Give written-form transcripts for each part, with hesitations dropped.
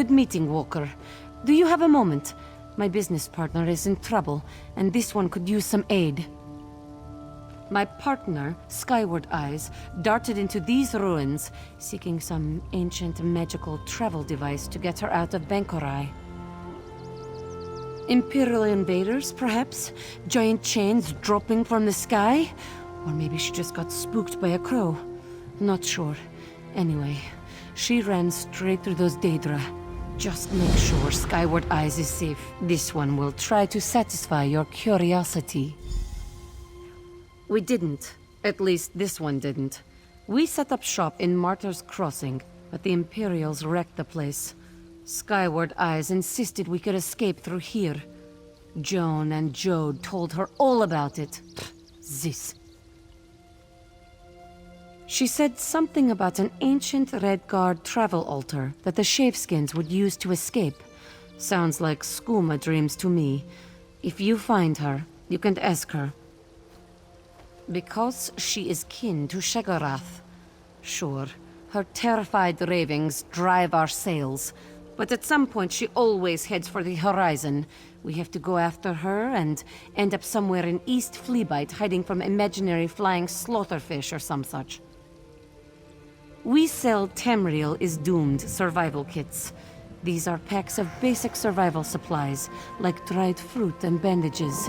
Good meeting, Walker. Do you have a moment? My business partner is in trouble, and this one could use some aid. My partner, Skyward Eyes, darted into these ruins, seeking some ancient magical travel device to get her out of Bankorai. Imperial invaders, perhaps? Giant chains dropping from the sky? Or maybe she just got spooked by a crow. Not sure. Anyway, she ran straight through those Daedra. Just make sure Skyward Eyes is safe. This one will try to satisfy your curiosity. We didn't. At least this one didn't. We set up shop in Martyr's Crossing, but the Imperials wrecked the place. Skyward Eyes insisted we could escape through here. Joan and Jode told her all about it. This. She said something about an ancient Redguard travel altar that the Shaveskins would use to escape. Sounds like skooma dreams to me. If you find her, you can ask her. Because she is kin to Shagarath. Sure, her terrified ravings drive our sails, but at some point she always heads for the horizon. We have to go after her and end up somewhere in East Fleabite, hiding from imaginary flying slaughterfish or some such. We sell Tamriel is Doomed survival kits. These are packs of basic survival supplies, like dried fruit and bandages.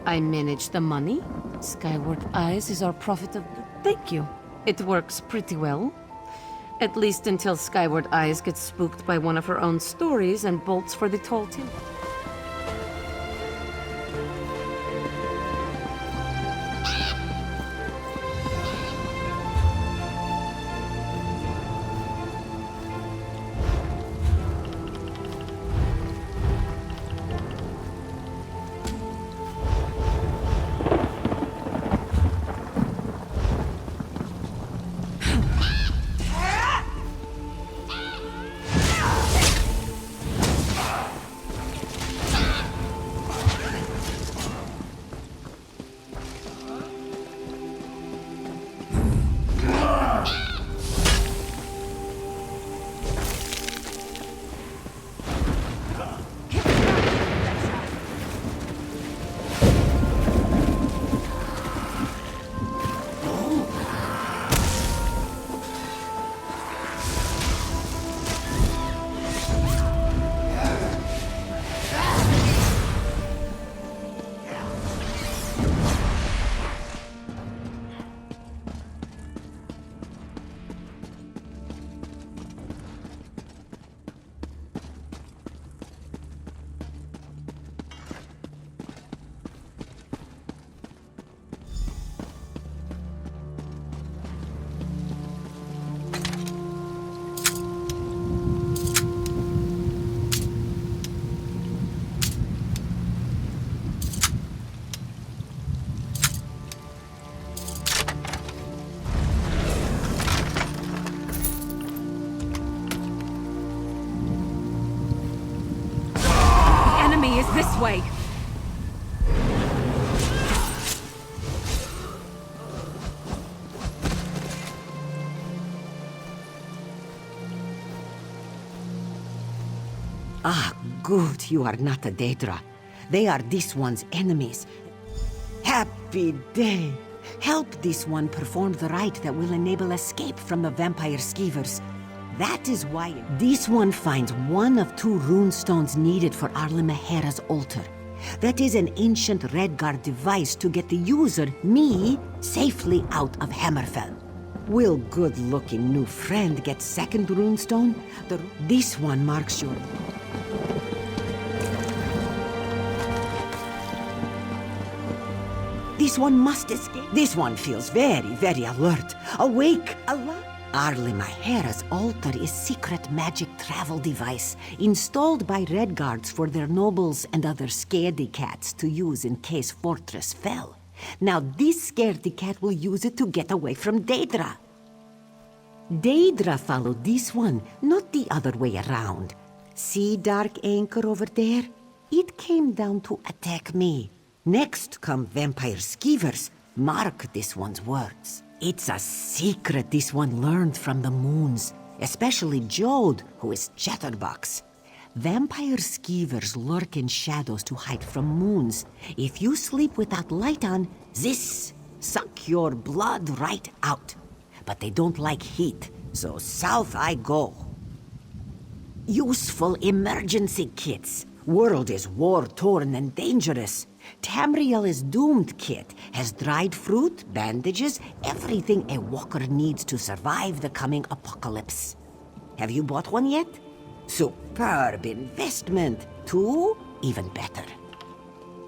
I manage the money. Skyward Eyes is our profit of... Thank you. It works pretty well. At least until Skyward Eyes gets spooked by one of her own stories and bolts for the Tall Temple. This way! Ah, good, you are not a Daedra. They are this one's enemies. Happy day! Help this one perform the rite that will enable escape from the vampire skeevers. That is why this one finds one of 2 runestones needed for Arla Mehera's altar. That is an ancient Redguard device to get the user, me, safely out of Hammerfell. Will good-looking new friend get second runestone? This one marks your... This one must escape. This one feels very, very alert. Awake, alive. Arla Mehera's altar is secret magic travel device installed by Redguards for their nobles and other scaredy cats to use in case Fortress fell. Now this scaredy cat will use it to get away from Daedra. Daedra followed this one, not the other way around. See Dark Anchor over there? It came down to attack me. Next come Vampire Skeevers. Mark this one's words. It's a secret this one learned from the moons, especially Jode, who is Chatterbox. Vampire skeevers lurk in shadows to hide from moons. If you sleep without light on, this suck your blood right out. But they don't like heat, so south I go. Useful emergency kits. World is war-torn and dangerous. Tamriel is doomed kit has dried fruit, bandages, everything a walker needs to survive the coming apocalypse. Have you bought one yet? Superb investment. Two, even better.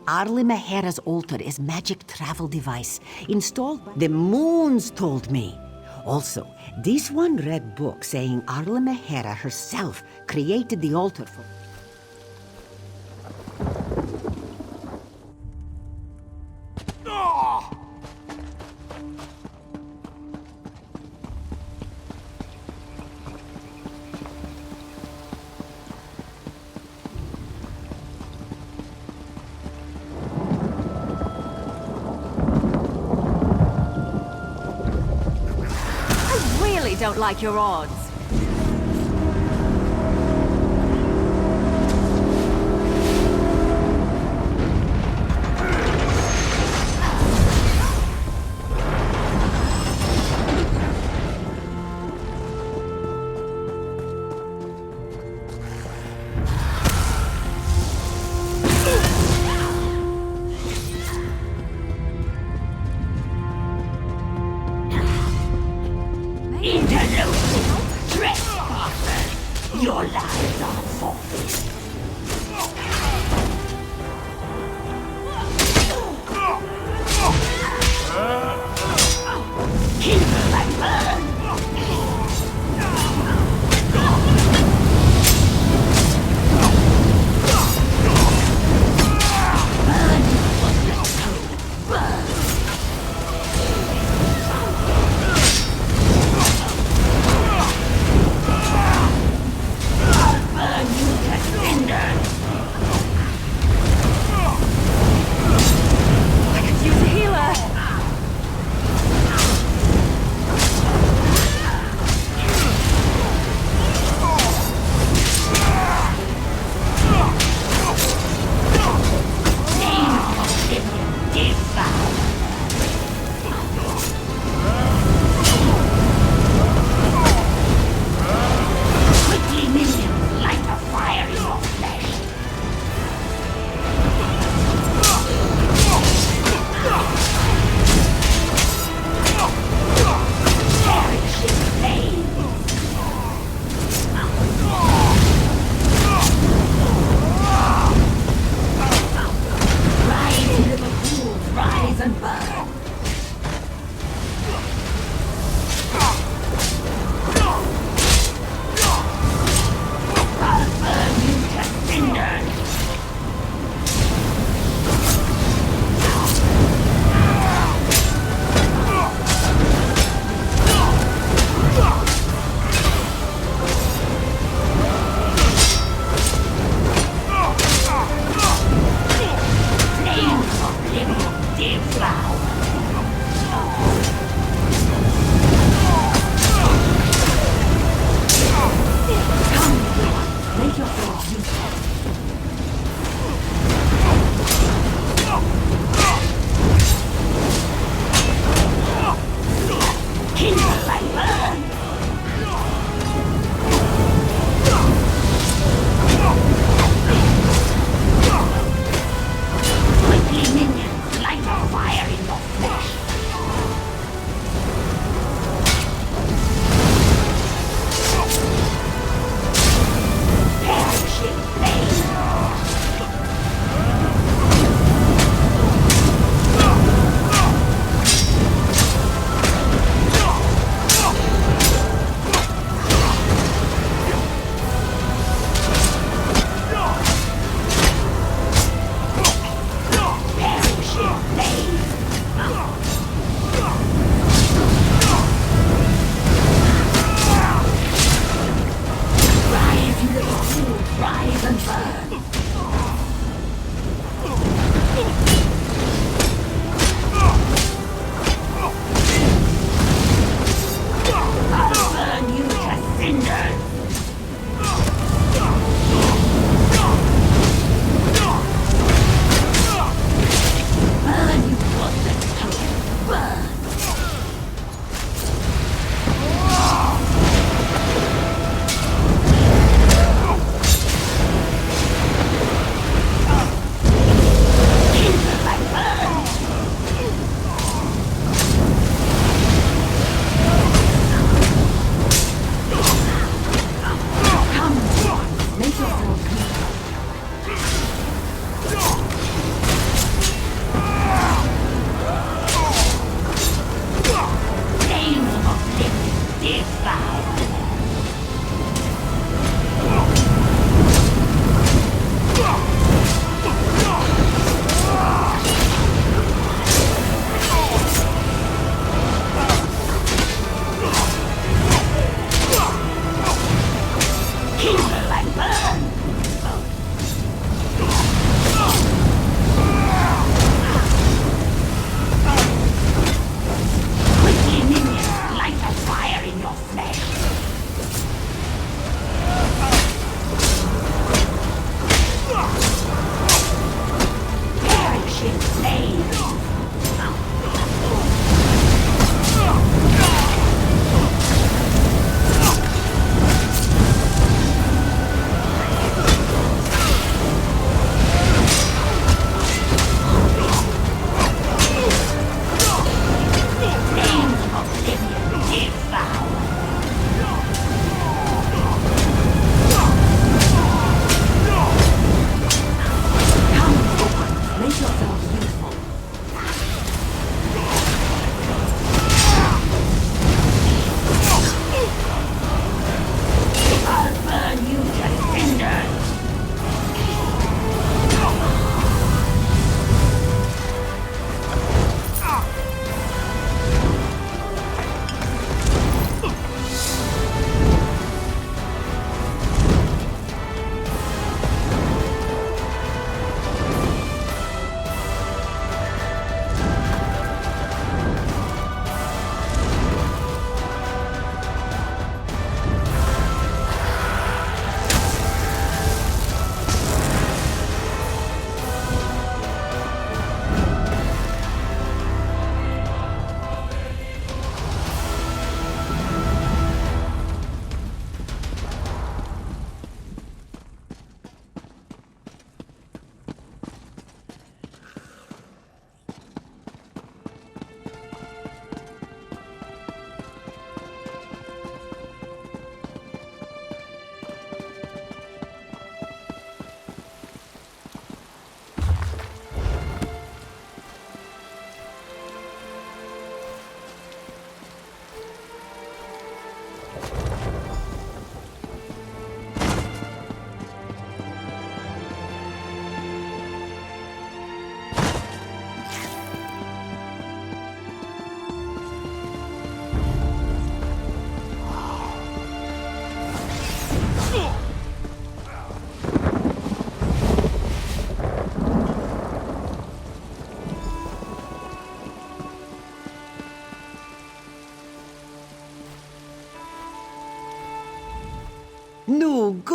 Arli Mahera's altar is magic travel device installed by the moons told me. Also, this one read book saying Arli Mahera herself created the altar for... Really don't like your odds. Interlude!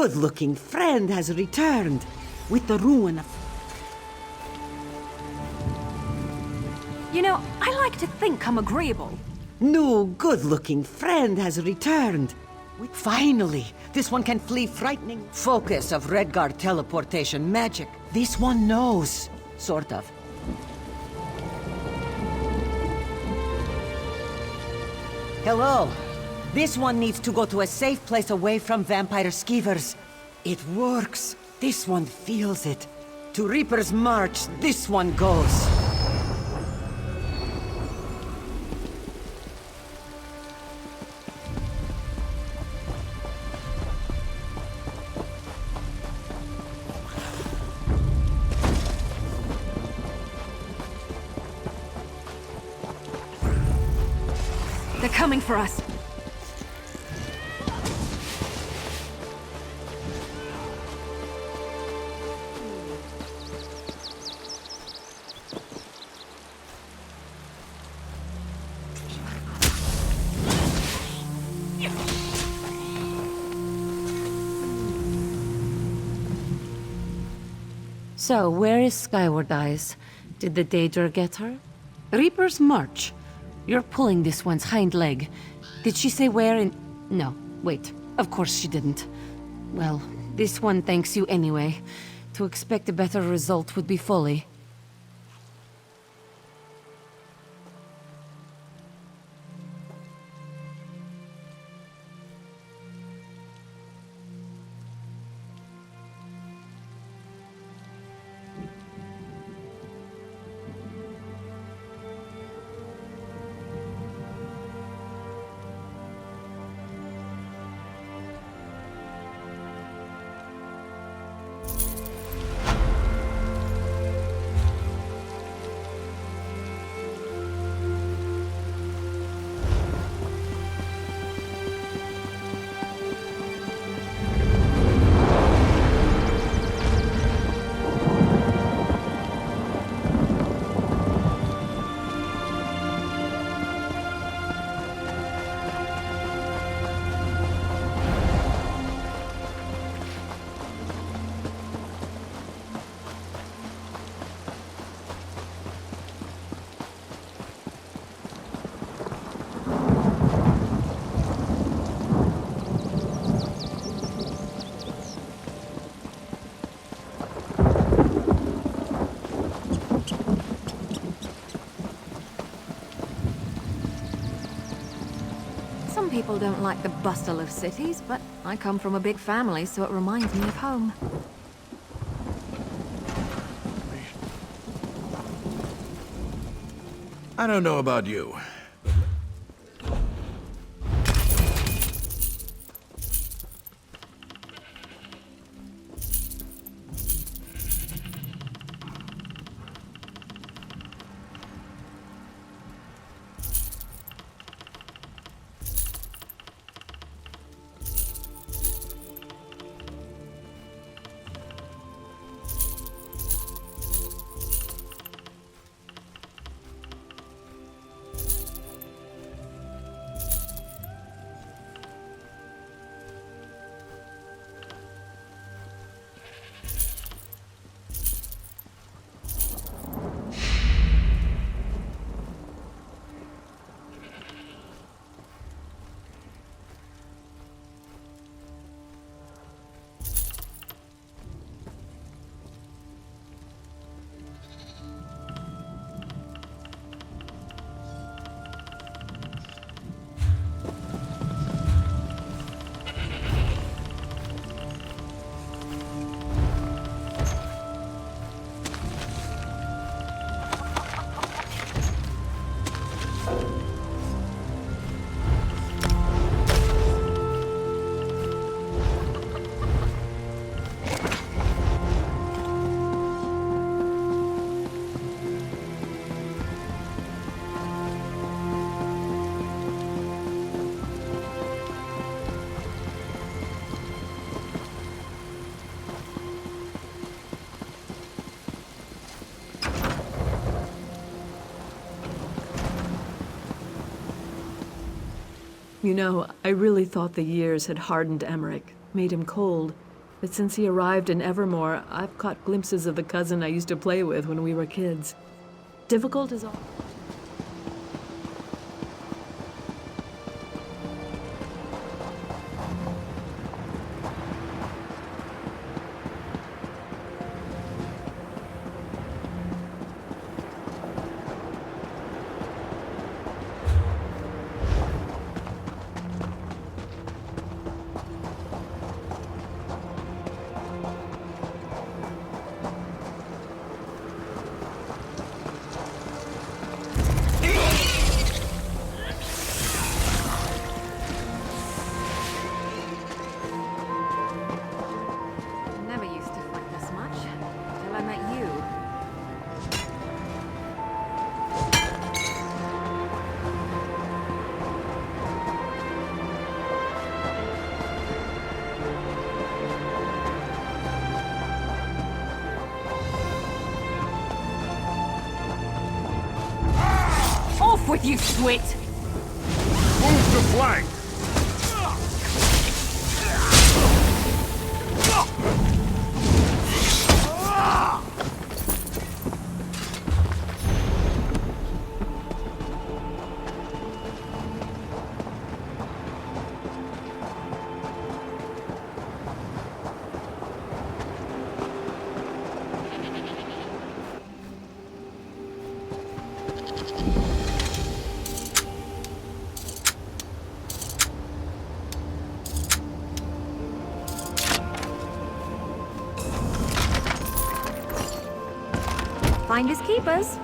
good-looking friend has returned with the ruin of... You know, I like to think I'm agreeable. New good-looking friend has returned. Finally, this one can flee frightening focus of Redguard teleportation magic. This one knows. Sort of. Hello. This one needs to go to a safe place away from vampire skeevers. It works. This one feels it. To Reaper's March, this one goes. They're coming for us. So, where is Skyward Eyes? Did the Daedra get her? Reaper's March. You're pulling this one's hind leg. Did she say where in... No, wait. Of course she didn't. Well, this one thanks you anyway. To expect a better result would be folly. Some people don't like the bustle of cities, but I come from a big family, so it reminds me of home. I don't know about you. You know, I really thought the years had hardened Emmerich, made him cold. But since he arrived in Evermore, I've caught glimpses of the cousin I used to play with when we were kids. Difficult as all. Never used to fight this much, till I met you. Off with you, Swit! Move to flank! Finders keepers.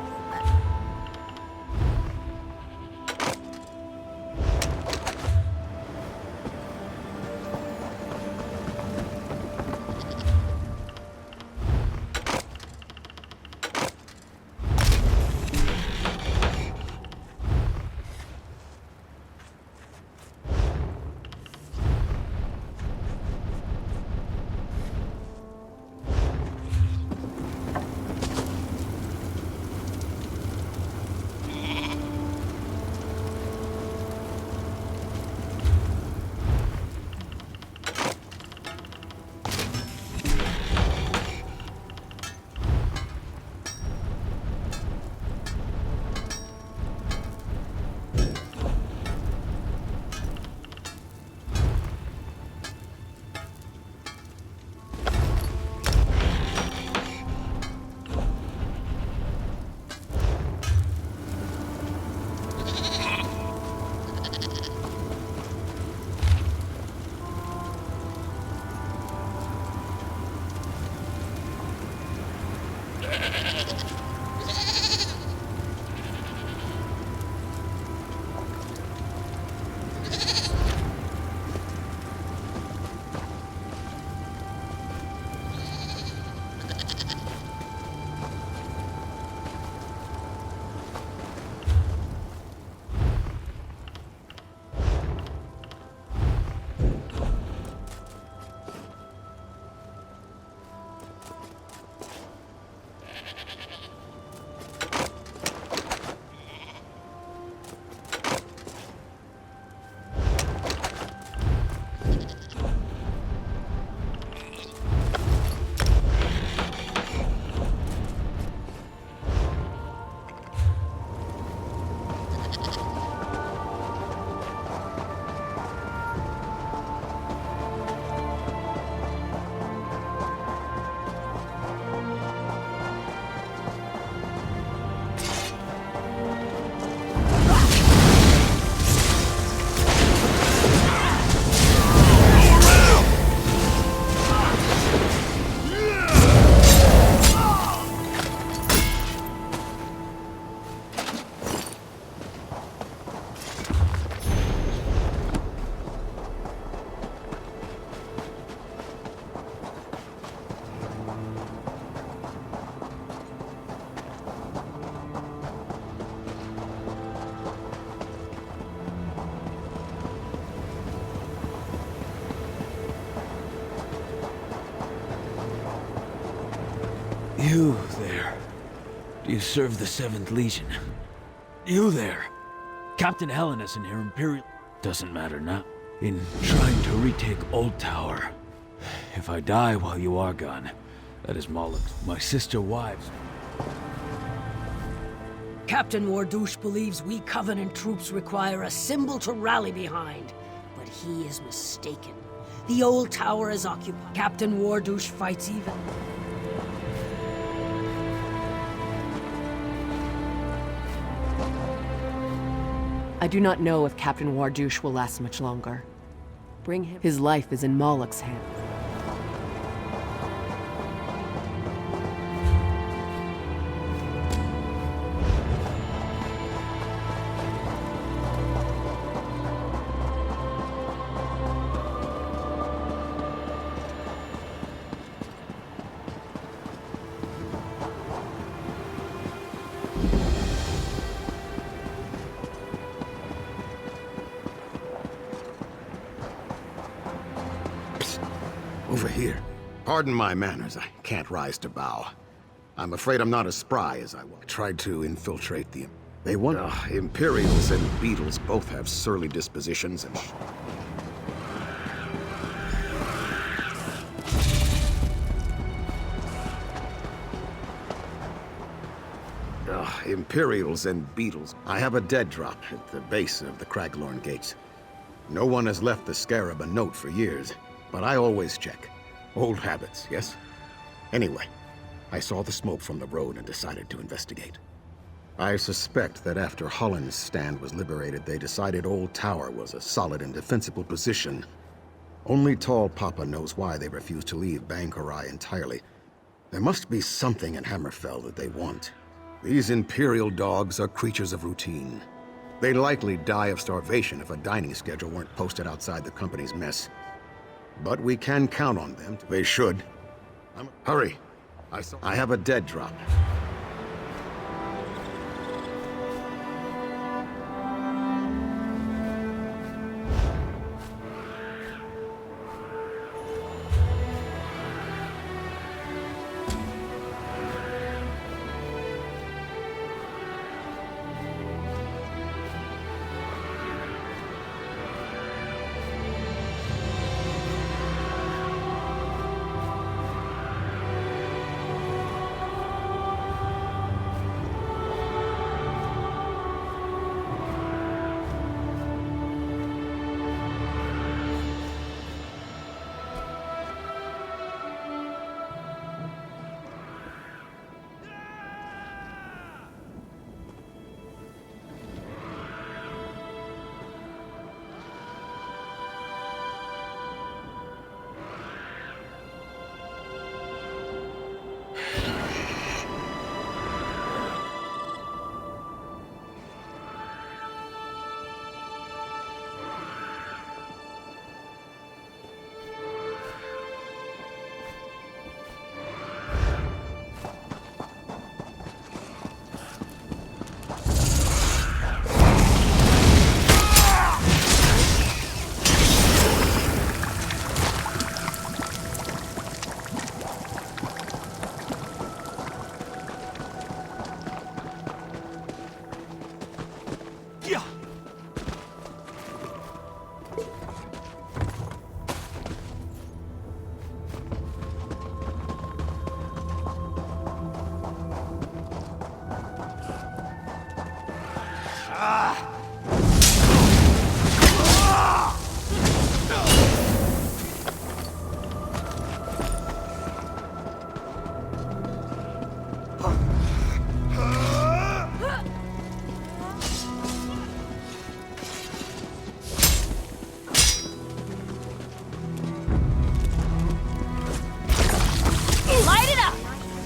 You there. Do you serve the 7th Legion? You there. Captain Helenus and her Imperial... Doesn't matter now. In trying to retake Old Tower, If I die while you are gone, that is Moloch's, my sister wives. Captain Wardouche believes we Covenant troops require a symbol to rally behind, but he is mistaken. The old tower is occupied. Captain Wardouche fights even. I do not know if Captain Wardouche will last much longer. Bring him. His life is in Moloch's hands. Over here. Pardon my manners, I can't rise to bow. I'm afraid I'm not as spry as I was. I tried to infiltrate the... They want... Imperials and Beetles both have surly dispositions and... Imperials and Beetles. I have a dead drop at the base of the Craglorn Gates. No one has left the Scarab a note for years, but I always check. Old habits, yes? Anyway, I saw the smoke from the road and decided to investigate. I suspect that after Holland's stand was liberated, they decided Old Tower was a solid and defensible position. Only Tall Papa knows why they refused to leave Bangkorai entirely. There must be something in Hammerfell that they want. These Imperial dogs are creatures of routine. They'd likely die of starvation if a dining schedule weren't posted outside the company's mess. But we can count on them. They should. Hurry. I have a dead drop.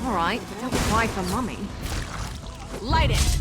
All right, don't cry for Mummy. Light it!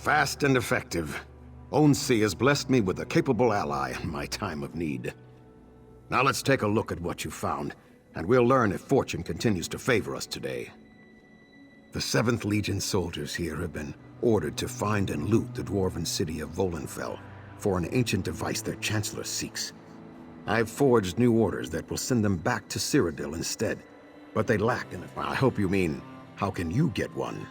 Fast and effective. Onsi has blessed me with a capable ally in my time of need. Now let's take a look at what you found, and we'll learn if fortune continues to favor us today. The 7th Legion soldiers here have been ordered to find and loot the dwarven city of Volenfell for an ancient device their Chancellor seeks. I've forged new orders that will send them back to Cyrodiil instead, but they lack an... I hope you mean, how can you get one?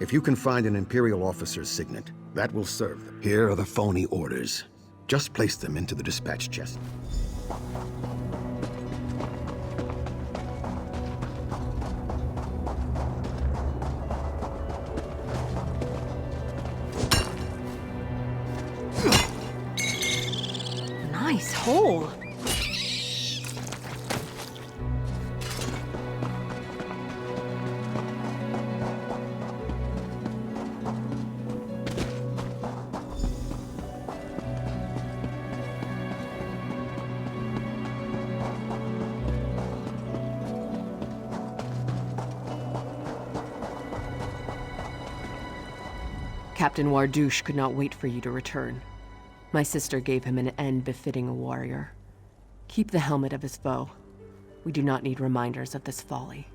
If you can find an Imperial officer's signet, that will serve them. Here are the phony orders. Just place them into the dispatch chest. Nice hole. Captain Wardouche could not wait for you to return. My sister gave him an end befitting a warrior. Keep the helmet of his foe. We do not need reminders of this folly.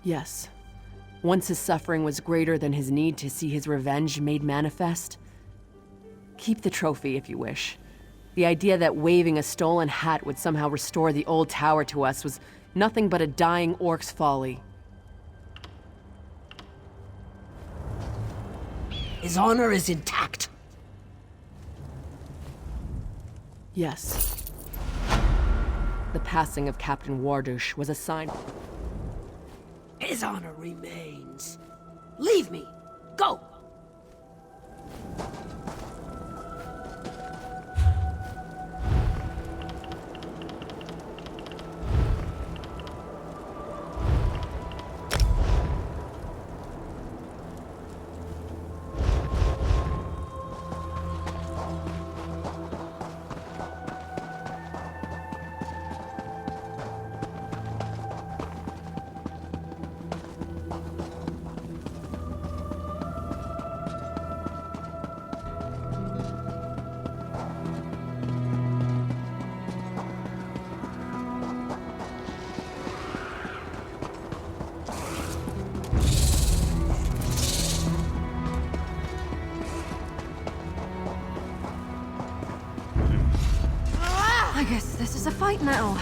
Yes. Once his suffering was greater than his need to see his revenge made manifest. Keep the trophy if you wish. The idea that waving a stolen hat would somehow restore the old tower to us was nothing but a dying orc's folly. His honor is intact. Yes. The passing of Captain Wardouche was a sign. His honor remains. Leave me. Go. I guess this is a fight now.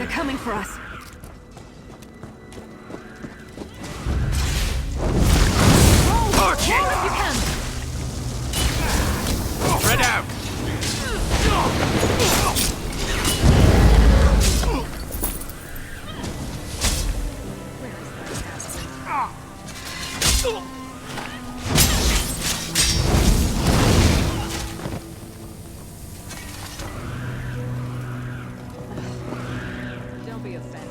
Coming for us. March it! Roll if you can. Spread out! Don't be offended.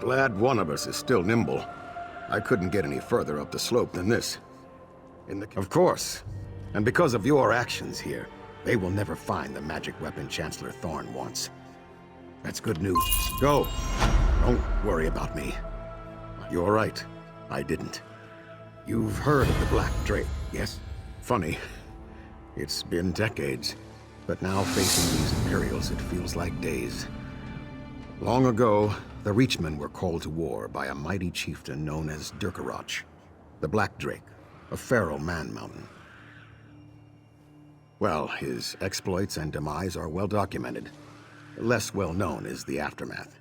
Glad one of us is still nimble. I couldn't get any further up the slope than this. Of course. And because of your actions here, they will never find the magic weapon Chancellor Thorn wants. That's good news. Go. Don't worry about me. You're right. I didn't. You've heard of the Black Drake, yes? Funny. It's been decades, but now facing these Imperials, it feels like days. Long ago, the Reachmen were called to war by a mighty chieftain known as Durkarach, the Black Drake, a feral man-mountain. Well, his exploits and demise are well documented. Less well known is the aftermath.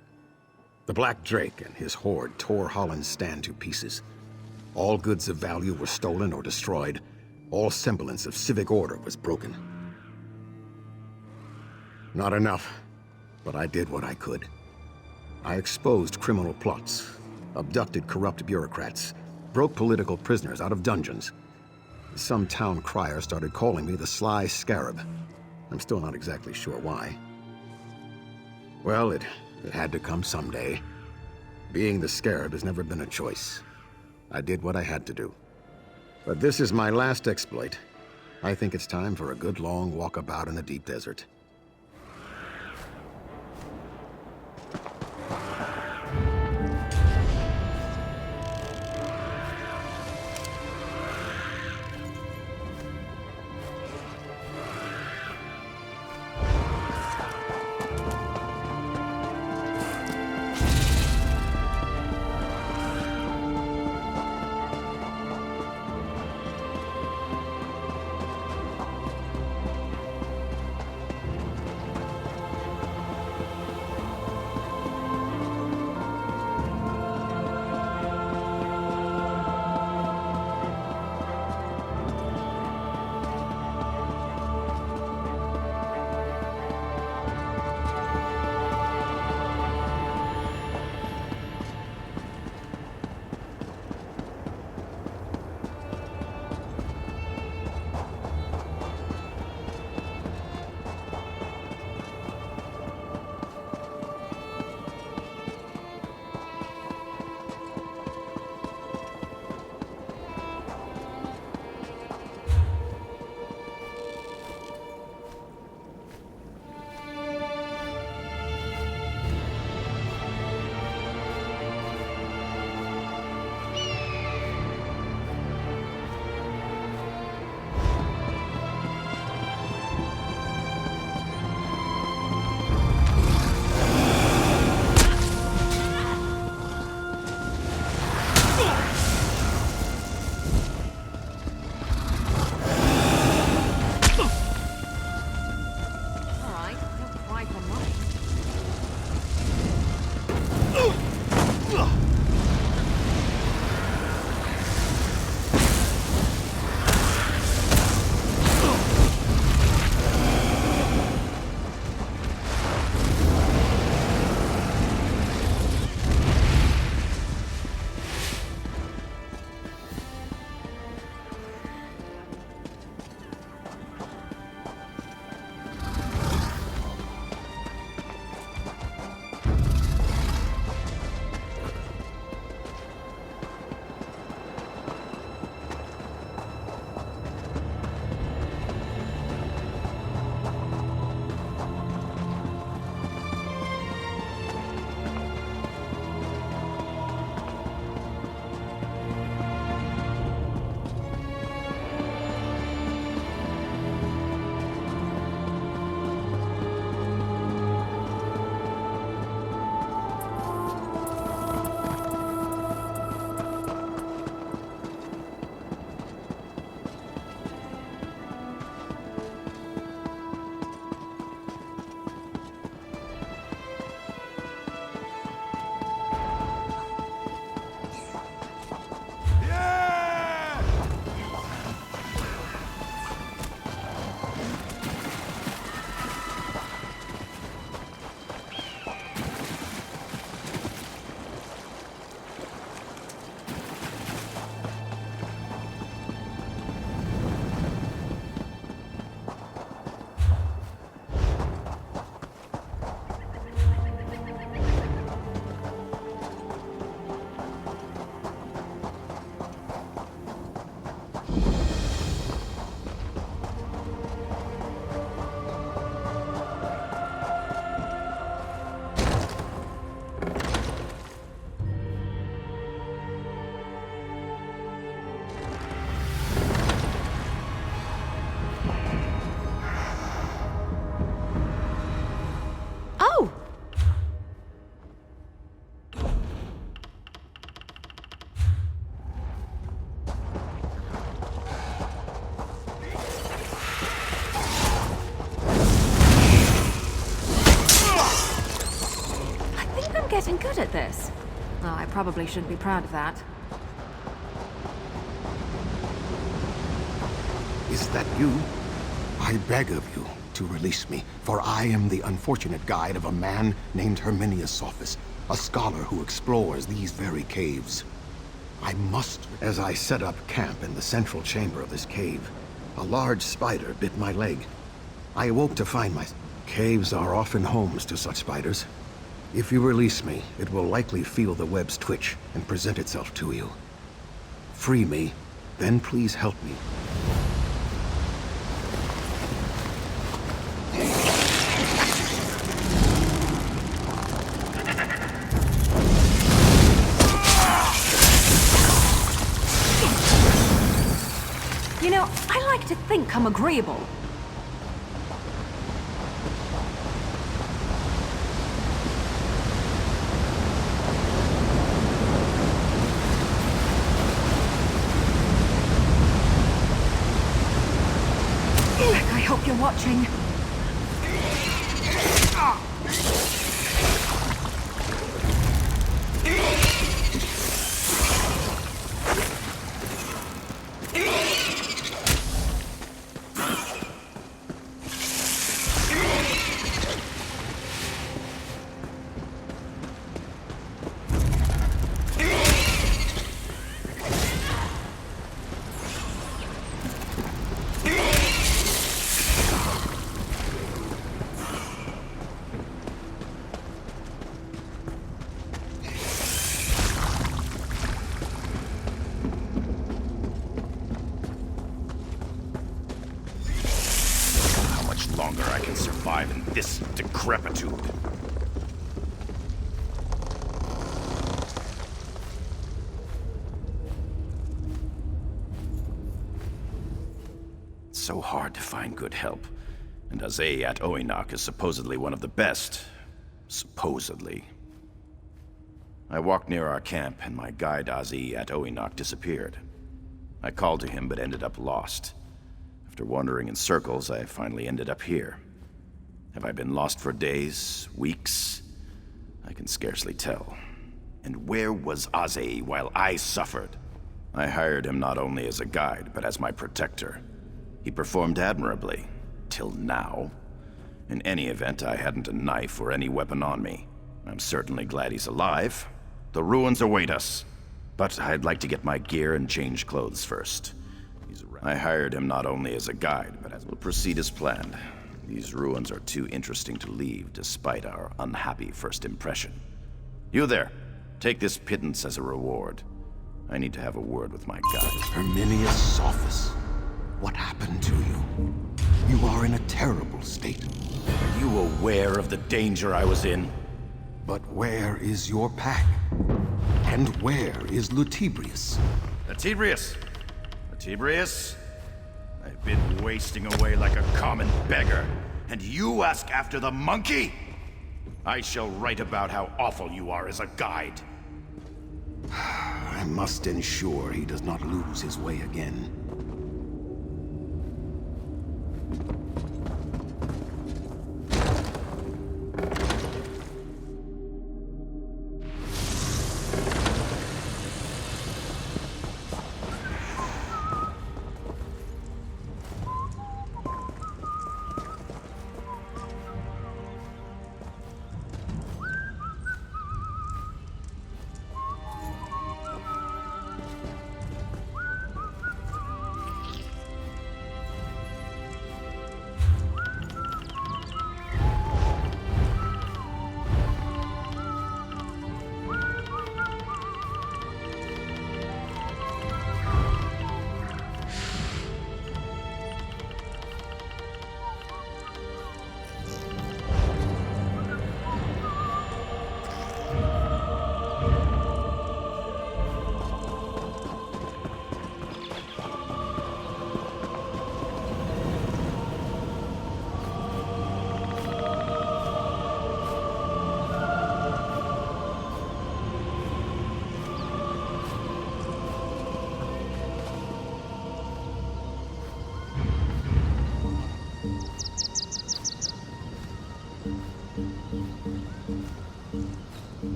The Black Drake and his horde tore Holland's stand to pieces. All goods of value were stolen or destroyed. All semblance of civic order was broken. Not enough, but I did what I could. I exposed criminal plots, abducted corrupt bureaucrats, broke political prisoners out of dungeons. Some town crier started calling me the Sly Scarab. I'm still not exactly sure why. Well, it had to come someday. Being the Scarab has never been a choice. I did what I had to do. But this is my last exploit. I think it's time for a good long walkabout in the deep desert. getting good at this. Oh, I probably shouldn't be proud of that. Is that you? I beg of you to release me, for I am the unfortunate guide of a man named Herminius Sophus, a scholar who explores these very caves. I must. As I set up camp in the central chamber of this cave, a large spider bit my leg. I awoke to find my... Caves are often homes to such spiders. If you release me, it will likely feel the web's twitch and present itself to you. Free me, then please help me. You know, I like to think I'm agreeable. I hope you're watching. Longer I can survive in this decrepitude. It's so hard to find good help, and Azay at Oinak is supposedly one of the best. Supposedly. I walked near our camp, and my guide Azay at Oinak disappeared. I called to him, but ended up lost. After wandering in circles, I finally ended up here. Have I been lost for days, weeks? I can scarcely tell. And where was Azay while I suffered? I hired him not only as a guide, but as my protector. He performed admirably, till now. In any event, I hadn't a knife or any weapon on me. I'm certainly glad he's alive. The ruins await us. But I'd like to get my gear and change clothes first. I hired him not only as a guide, but as will proceed as planned. These ruins are too interesting to leave, despite our unhappy first impression. You there, take this pittance as a reward. I need to have a word with my guide. Herminius Sophus, what happened to you? You are in a terrible state. Are you aware of the danger I was in? But where is your pack? And where is Lutebrius? Lutebrius! Lutebrius? I've been wasting away like a common beggar, and you ask after the monkey? I shall write about how awful you are as a guide. I must ensure he does not lose his way again.